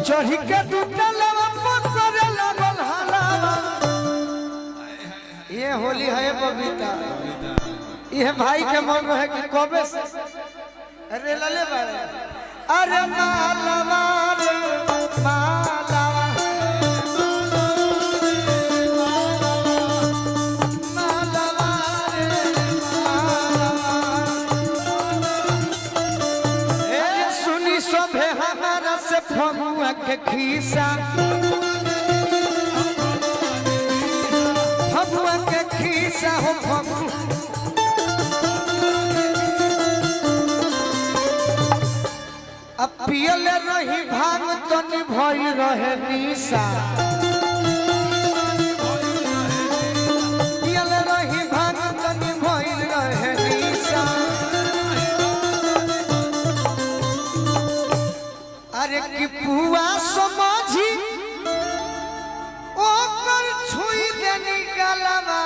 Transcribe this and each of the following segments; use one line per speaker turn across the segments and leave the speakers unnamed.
चढ़ी के टूटलवा पकड़े लगल हलावा। ये होली है बबीता, ये भाई के मन रहे कि कबे से अरे लले बारे अरे मालवा रे मालवा मालवा रे मालवा। ए सुनी सभे हमारा से फगुआ के खीसा, फगुआ के खीसा हो फगु अब पियल रही भांग तो निभइल रहे निशा, पियल रही भांग तो निभइल रहे निशा। अरे कि पुआ समझी ओकर छुई देनी गलवा।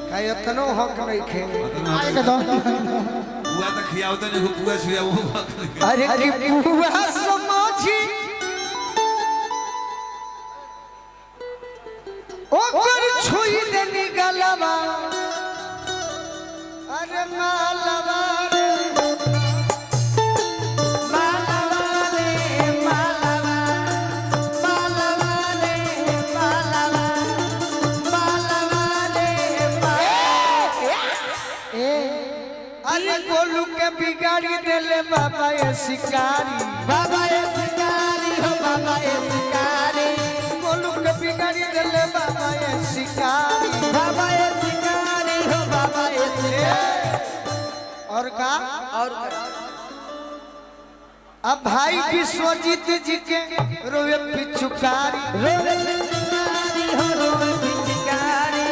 का इतनो हक नहीं खे
बुआ तो खियावते नहीं बुआ छुया वो।
अरे कि बुआ समझी ओकर छुई देनी गलवा। अरे मालवा रे मालवा रे मालवा मालवा रे मालवा मालवा रे मालवा। अरे गोलू के बिगाड़ी देले बाबा ये शिकारी, बाबा ये शिकारी हो बाबा ये शिकारी। गोलू के बिगाड़ी देले बाबा ये शिकारी, बाबा ये शिकारी हो बाबा ये शिकारी। और का और अब भाई विश्वजीत जी के रोए पिछुकारी, रोए पिछुकारी हो रोए पिछुकारी।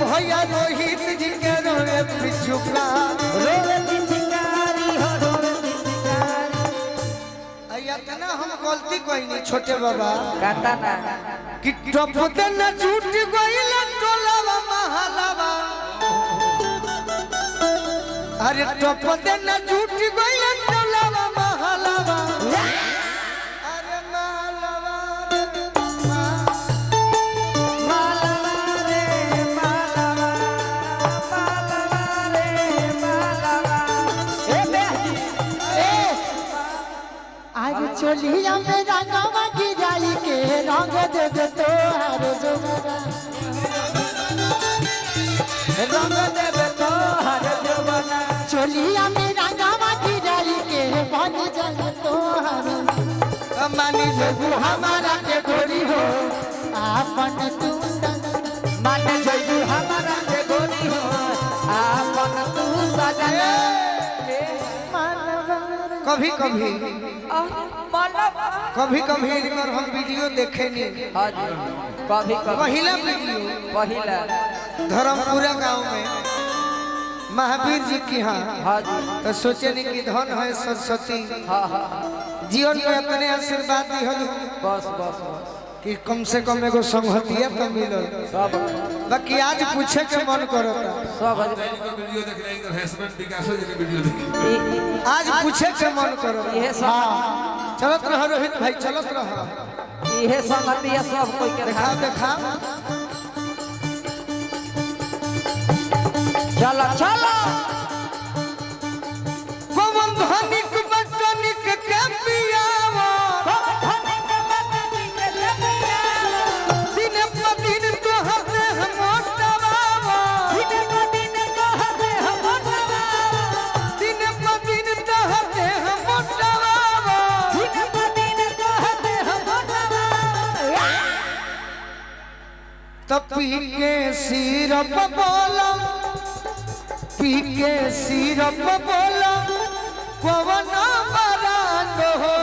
भैया रोहित जी के रोए पिछुकारी, रोए पिछुकारी हो रोए पिछुकारी। अया तना हम गलती कोई नहीं छोटे बाबा गाता ना कि टप देना छूट गइल टोलावा महलावा। अरे टप देना छूट गइल टोलावा महलावा। अरे महलावा महलावा रे महलावा महलावा रे महलावा। ए बे ए आज चोलिया में रंगवा गिराई के रंग दे दे तोहार जोगरा, रंग दे दे तोहार जोगरा। चोलिया में रंगवा गिराई के बन जाए तोहार मानी जगू हमारा के गोरी हो आपन तू सजन। मानी जगू हमारा के गोरी हो आपन तू सजन। कभी कभी कभी कभी इनकर हम वीडियो देखे नहीं। कभी पहिला वीडियो पहिला धर्मपुरा गांव में महावीर जी की हाँ तो सोचे नहीं कि धन है सरस्वती जीवन में अपने आशीर्वाद दी हो बस बस कि कम से कम एगो संगतिया तो मिलल। बाकी आज पूछे के मन करता सब
वीडियो देख रहे हैं हस्बैंड विकास जी के वीडियो देख
आज पूछे के मन करता। हां चलत रहो रोहित भाई चलत रहो। इहे संगतिया सब कोई के देखा देखा चलो चलो पवन धनिक बटनिक के पियावा दिन प दिन तोहरे हम मोटवावा दिन प दिन तोहरे हम मोटवावा दिन प दिन तोहरे हम मोटवावा दिन प दिन तोहरे हम मोटवावा। तब पी के सिरप बोला पी के सिरप बोला पवन बरांड हो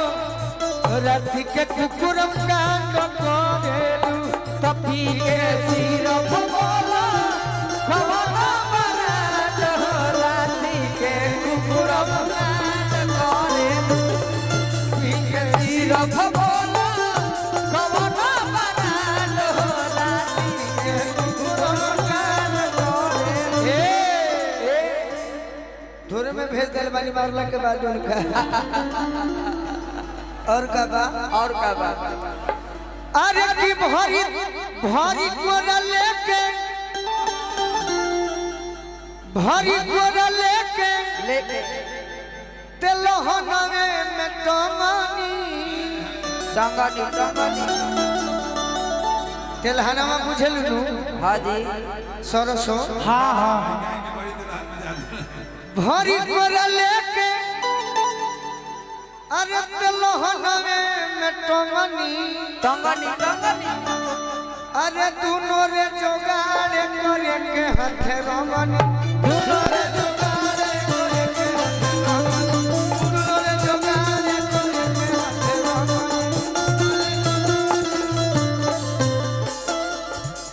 राति के कुकुरम कांड करेलू। तब पी के सिरप बोला पवन बरांड हो राति के कुकुरम कांड करेलू। पी के सिरप बोला पवन बरांड हो राति के कुकुरम कांड करेलू। थोड़े में भेज दिल बानी मारला के बाद उनका और का बा अरे की भरी भरी कोरा लेके तेलहनवे में टमानी तेलहनवा बुझल नु
हाँ जी
सरसो
हाँ हाँ
भरी कोरा लेके अरे तेलहनवे में टमानी अरे दोनों रे जोगाड़ करे के हाथे रमनी दोनों रे जोगाड़ करे के हाथे रमनी दोनों रे जोगाड़ करे के हाथे रमनी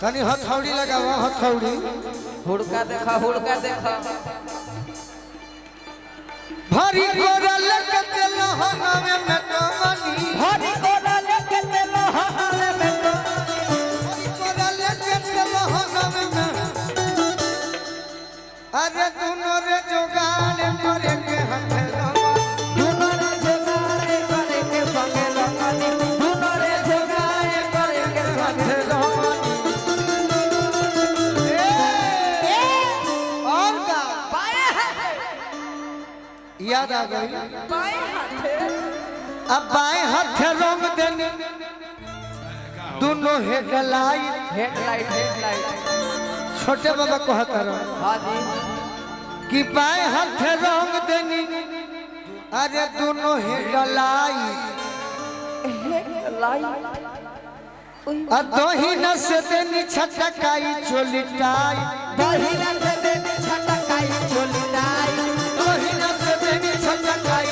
तनी हथौड़ी लगावा हथौड़ी
हुड़का देखा
भरी कोरल के तेलहनवे में टमानी
हरी कोला लेके तेलहनवे में
अरे दोनों रे जोगाड़ करे के हाथे
दोनों रे जोगाड़ करे के संगे रमनी दोनों रे जोगाड़ करे के संगे रमनी
और का
बाएं हाथे
याद आ गई अब बाएं हाथ रंग देने दोनों हेडलाइट छोटे बाबा कहता रहो
हाँ जी
कि बाएं हाथ रंग देनी अरे दोनों हेडलाइट दही न से देनी छटकाई चोलिटाई
दही न से देनी छटकाई चोलिटाई
दही न से देनी छटकाई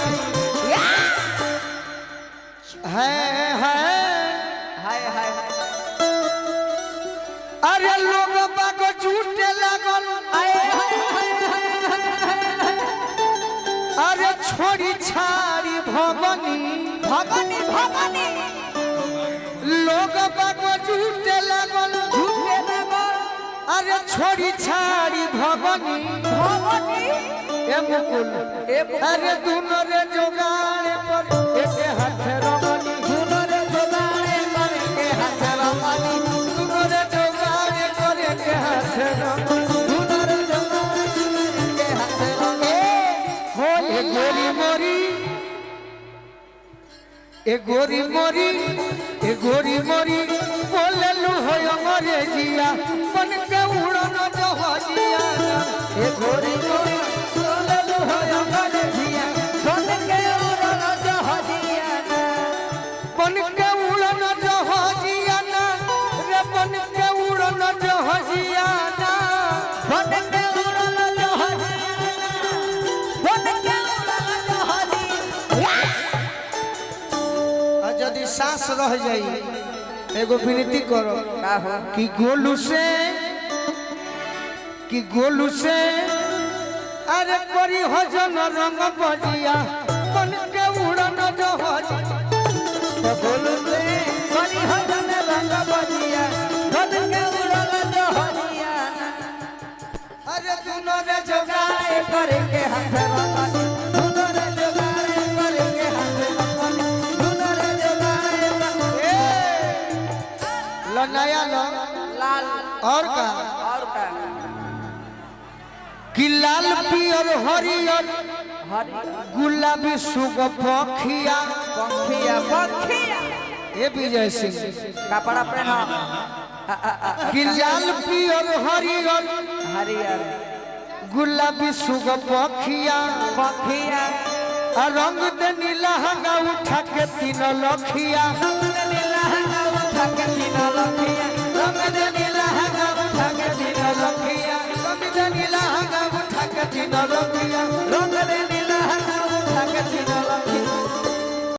है
हाय
अरे लोग बाग झूठे लागल अरे छोड़ी छाड़ी भगनी लोग बाग झूठे लागल अरे छोड़ी छाड़ी भगनी ए मुकुल अरे दोनों रे जोगाड़ पर एक हाथ रमनी दोनों रे जोगाड़ पर एक हाथ रमनी दोनों रे जोगाड़ पर एक हाथ रमनी दोनों रे जोगाड़ पर एक हाथ रमनी होली गोरी मोरी बोले लू हो मरे जिया मन के उड़न जहाजिया ए गोरी मोरी बोले लू हो मरे जिया मन के उड़न जहाजिया मन के उड़न जहाजिया रे मन के उड़न जहाजिया
मन के उड़न जहाजिया मन के उड़न जहाजिया
यदि सांस रह जाई एगो विनती करो कि गोलू से अरे करी हजन रंग बजिया मन के उड़न जहाजिया
गोलू से करी हजन रंग बजिया मन के उड़न जहाजिया
अरे दोनों रे जोगाड़
करे के हाथ रमनी दोनों रे जोगाड़ करे के हाथ रमनी दोनों रे जोगाड़
नया लो
लाल
और का कि लाल पियर हरियर गुलाबी सुग पखिया ए विजय सिंह
कपड़ा पहना
कि लाल पियर हरियर गुलाबी सुग पखिया रंग दे नीला हंगा उठा के तीन लखिया रंग दे नीला हंगा उठा के तीन लखिया रंग दे नीला हंगा उठा के तीन लखिया रंग दे नीला हंगा उठा के तीन लखिया